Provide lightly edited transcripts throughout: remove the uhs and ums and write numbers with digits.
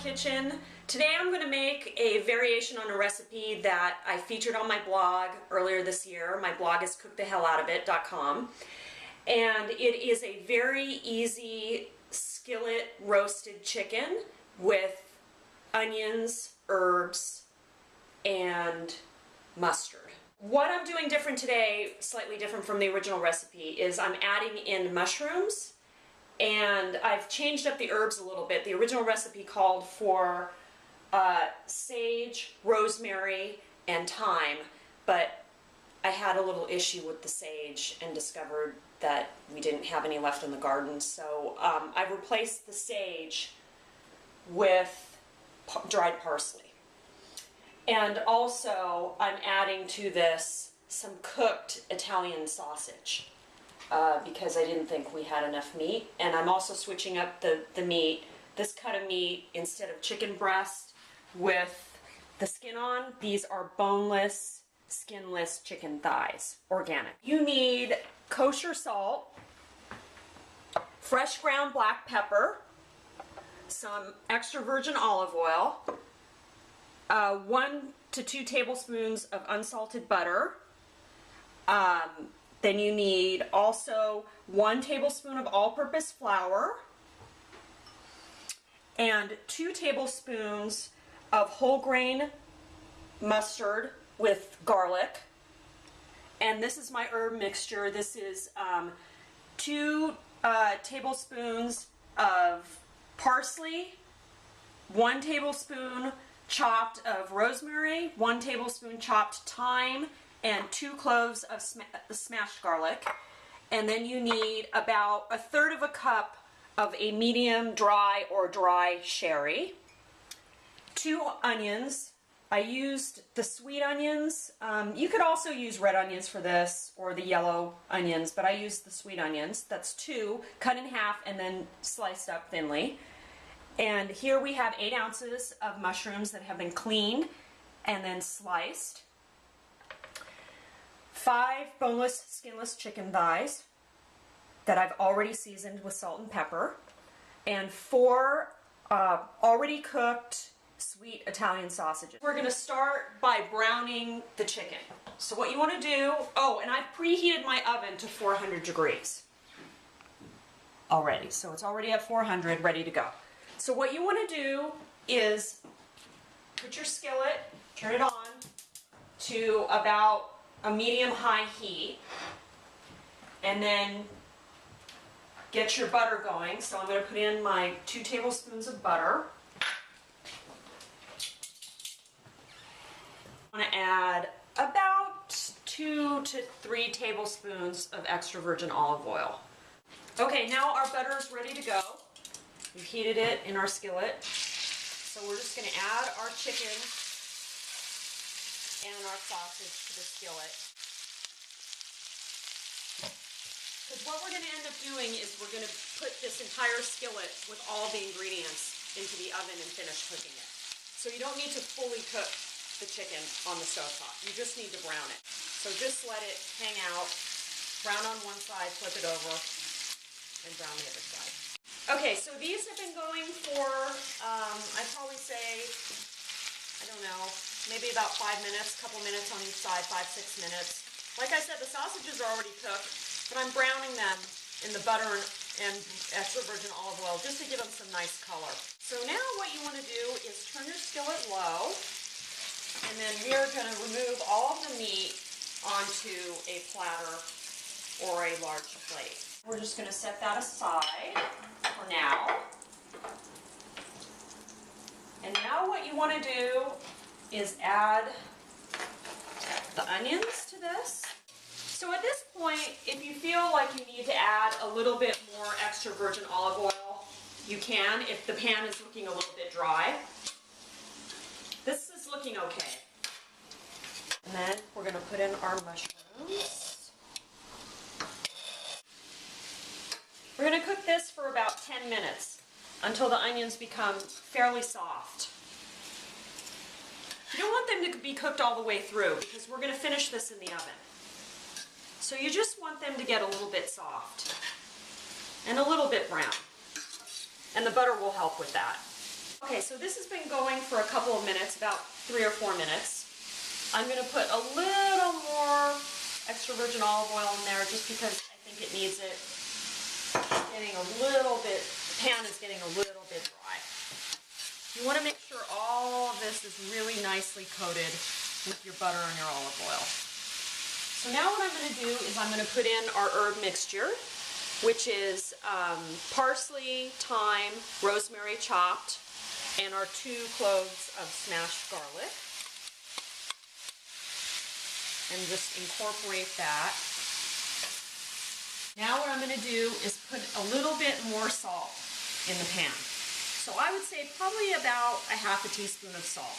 kitchen. Today I'm going to make a variation on a recipe that I featured on my blog earlier this year. My blog is cookthehelloutofit.com, and it is a very easy skillet roasted chicken with onions, herbs, and mustard. What I'm doing different today, slightly different from the original recipe, is I'm adding in mushrooms, and I've changed up the herbs a little bit. The original recipe called for sage, rosemary, and thyme, but I had a little issue with the sage and discovered that we didn't have any left in the garden, so I've replaced the sage with dried parsley. And also I'm adding to this some cooked Italian sausage because I didn't think we had enough meat, and I'm also switching up the meat. This cut of meat, instead of chicken breast with the skin on, these are boneless, skinless chicken thighs, organic. You need kosher salt, fresh ground black pepper, some extra virgin olive oil, 1 to 2 tablespoons of unsalted butter. Then you need also 1 tablespoon of all-purpose flour and 2 tablespoons of whole grain mustard with garlic. And this is my herb mixture. This is 2 tablespoons of parsley, 1 tablespoon chopped of rosemary, 1 tablespoon chopped thyme, and 2 cloves of smashed garlic. And then you need about 1/3 cup of a medium dry or dry sherry, 2 onions. I used the sweet onions. You could also use red onions for this, or the yellow onions, but I used the sweet onions. That's 2 cut in half and then sliced up thinly. And here we have 8 ounces of mushrooms that have been cleaned and then sliced, 5 boneless, skinless chicken thighs that I've already seasoned with salt and pepper, and 4 already cooked sweet Italian sausages. We're going to start by browning the chicken. So what you want to do, and I've preheated my oven to 400 degrees already. So it's already at 400, ready to go. So what you want to do is put your skillet, turn it on to about a medium-high heat, and then get your butter going. So I'm going to put in my 2 tablespoons of butter. I'm going to add about 2 to 3 tablespoons of extra virgin olive oil. Okay, now our butter is ready to go. We've heated it in our skillet. So we're just going to add our chicken and our sausage to the skillet. Because what we're going to end up doing is we're going to put this entire skillet with all the ingredients into the oven and finish cooking it. So you don't need to fully cook the chicken on the stovetop. You just need to brown it. So just let it hang out, brown on one side, flip it over, and brown the other side. Okay, so these have been going for, I'd probably say, I don't know, maybe about 5 minutes, couple minutes on each side, 5-6 minutes. Like I said, the sausages are already cooked, but I'm browning them in the butter and extra virgin olive oil just to give them some nice color. So now what you want to do is turn your skillet low, and then we are going to remove all of the meat onto a platter or a large plate. We're just going to set that aside for now. And now what you want to do is add the onions to this. So at this point, if you feel like you need to add a little bit more extra virgin olive oil, you can, if the pan is looking a little bit dry. This is looking okay. And then we're going to put in our mushrooms. We're going to cook this for about 10 minutes until the onions become fairly soft. You don't want them to be cooked all the way through because we're going to finish this in the oven. So you just want them to get a little bit soft and a little bit brown. And the butter will help with that. Okay, so this has been going for a couple of minutes, about 3 or 4 minutes. I'm going to put a little more extra virgin olive oil in there just because I think it needs it. It's getting a little bit, the pan is getting a little bit dry. You want to make sure all of this is really nicely coated with your butter and your olive oil. So now what I'm going to do is I'm going to put in our herb mixture, which is parsley, thyme, rosemary chopped, and our 2 cloves of smashed garlic. And just incorporate that. Now what I'm going to do is put a little bit more salt in the pan. So I would say probably about a half a teaspoon of salt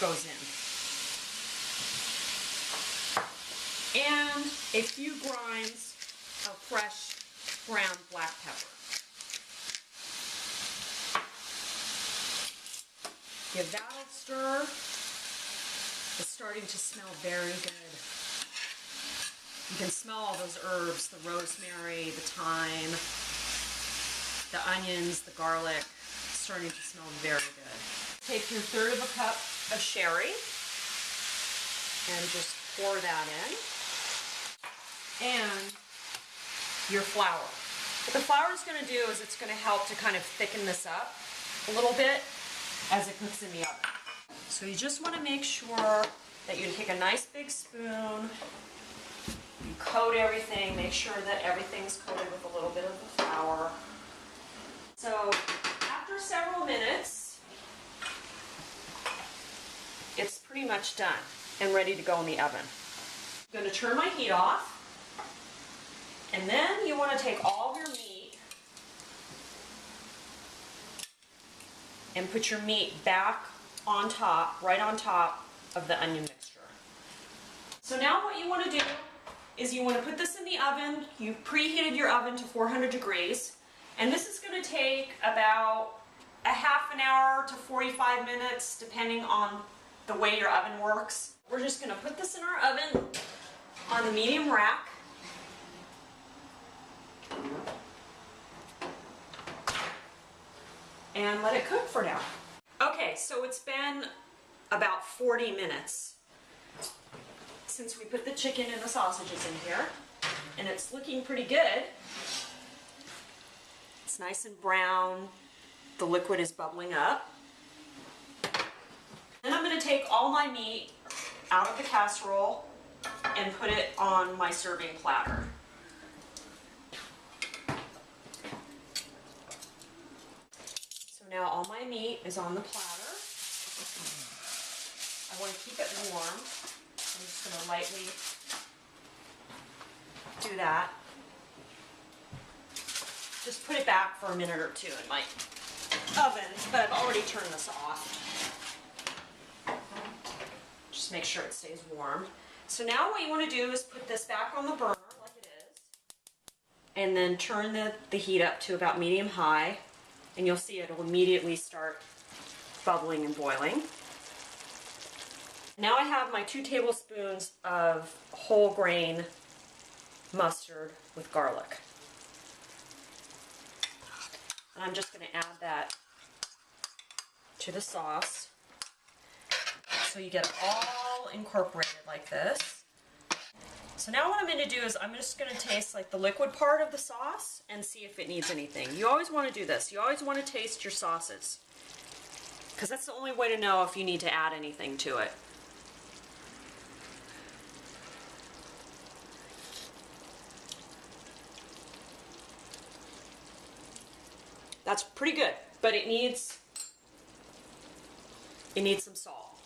goes in. And a few grinds of fresh ground black pepper. Give that a stir. It's starting to smell very good. You can smell all those herbs, the rosemary, the thyme, the onions, the garlic. It's starting to smell very good. Take your 1/3 of a cup of sherry and just pour that in. And your flour. What the flour is going to do is it's going to help to kind of thicken this up a little bit as it cooks in the oven. So you just want to make sure that you take a nice big spoon, you coat everything, make sure that everything's coated with a little bit of the flour. So after several minutes, it's pretty much done and ready to go in the oven. I'm going to turn my heat off, and then you want to take all of your meat and put your meat back on top, right on top of the onion mixture. So now what you want to do is you want to put this in the oven. You've preheated your oven to 400 degrees, and this is going to take about a half an hour to 45 minutes depending on the way your oven works. We're just going to put this in our oven on the medium rack. And let it cook for now. Okay, so it's been about 40 minutes since we put the chicken and the sausages in here, and it's looking pretty good. It's nice and brown. The liquid is bubbling up. Then I'm going to take all my meat out of the casserole and put it on my serving platter. So now all my meat is on the platter. I want to keep it warm. I'm just going to lightly do that. Just put it back for a minute or two in my oven, but I've already turned this off. Just make sure it stays warm. So now what you want to do is put this back on the burner like it is, and then turn the heat up to about medium-high, and you'll see it'll immediately start bubbling and boiling. Now I have my 2 tablespoons of whole grain mustard with garlic. And I'm just going to add that to the sauce so you get it all incorporated like this. So now what I'm going to do is I'm just going to taste like the liquid part of the sauce and see if it needs anything. You always want to do this. You always want to taste your sauces, because that's the only way to know if you need to add anything to it. That's pretty good, but it needs some salt.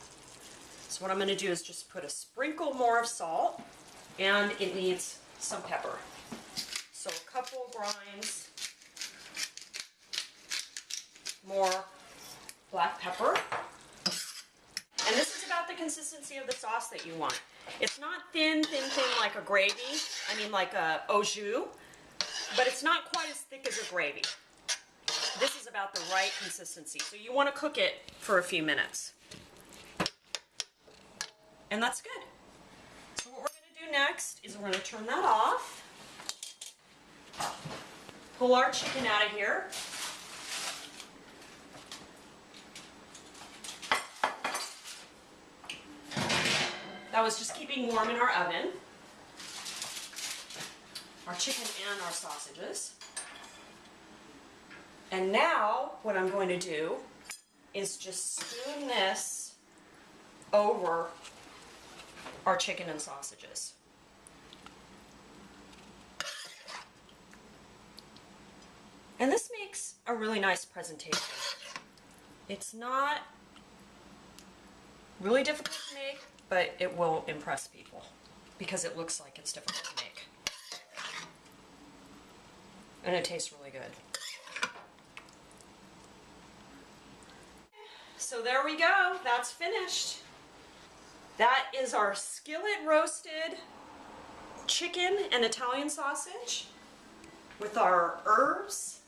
So what I'm going to do is just put a sprinkle more of salt, and it needs some pepper. So a couple grinds more black pepper. And this is about the consistency of the sauce that you want. It's not thin like a gravy. I mean like a au jus, but it's not quite as thick as a gravy. This is about the right consistency. So you want to cook it for a few minutes. And that's good. So what we're going to do next is we're going to turn that off. Pull our chicken out of here. That was just keeping warm in our oven. Our chicken and our sausages. And now what I'm going to do is just spoon this over our chicken and sausages. And this makes a really nice presentation. It's not really difficult to make, but it will impress people because it looks like it's difficult to make. And it tastes really good. So there we go, that's finished. That is our skillet roasted chicken and Italian sausage with our herbs,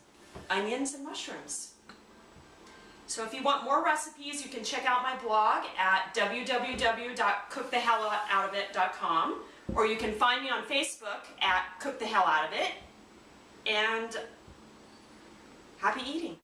onions, and mushrooms. So if you want more recipes, you can check out my blog at www.cookthehelloutofit.com, or you can find me on Facebook at Cook the Hell Out of It, and happy eating.